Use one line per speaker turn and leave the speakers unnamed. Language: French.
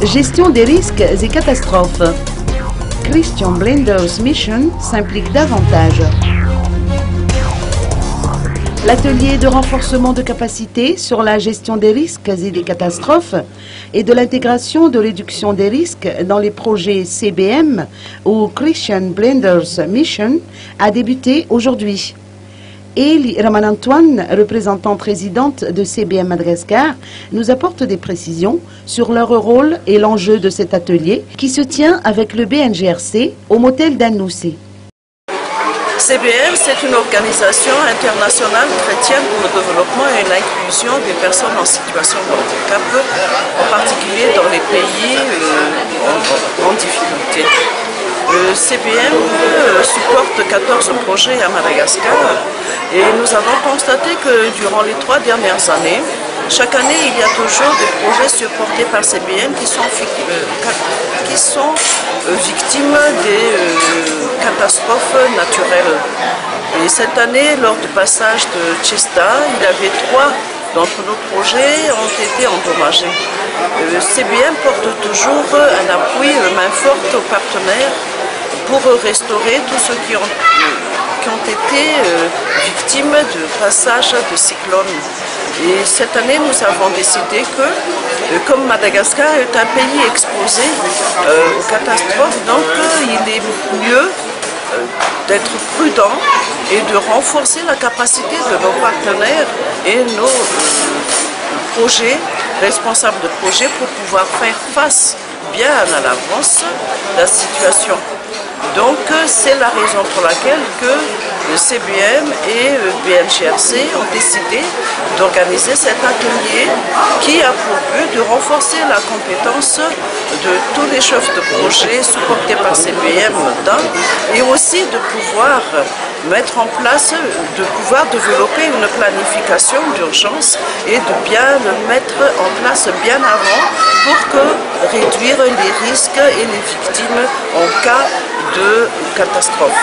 Gestion des risques et catastrophes. Christian Blender's mission s'implique davantage. L'atelier de renforcement de capacité sur la gestion des risques et des catastrophes et de l'intégration de réduction des risques dans les projets CBM ou Christian Blender's Mission a débuté aujourd'hui. Eli Ramanantoine, représentante résidente de CBM Madagascar, nous apporte des précisions sur leur rôle et l'enjeu de cet atelier qui se tient avec le BNGRC au motel d'Anoussi.
CBM, c'est une organisation internationale chrétienne pour le développement et l'inclusion des personnes en situation de handicap, en particulier dans les pays en difficulté. Le CBM supporte 14 projets à Madagascar et nous avons constaté que durant les 3 dernières années, chaque année, il y a toujours des projets supportés par CBM qui sont victimes des catastrophes naturelles. Et cette année, lors du passage de Chesta, il y avait 3 d'entre nos projets ont été endommagés. CBM porte toujours un appui, une main forte aux partenaires pour restaurer tous ceux qui ont été victimes du passage de cyclones. Et cette année, nous avons décidé que, comme Madagascar est un pays exposé aux catastrophes, donc il est mieux d'être prudent et de renforcer la capacité de nos partenaires et nos projets, responsables de projets, pour pouvoir faire face bien à l'avance à la situation. Donc c'est la raison pour laquelle que le CBM et le BNGRC ont décidé d'organiser cet atelier qui a pour but de renforcer la compétence de tous les chefs de projet supportés par CBM et aussi de pouvoir mettre en place, de pouvoir développer une planification d'urgence et de bien le mettre en place bien avant pour réduire les risques et les victimes en cas de catastrophe.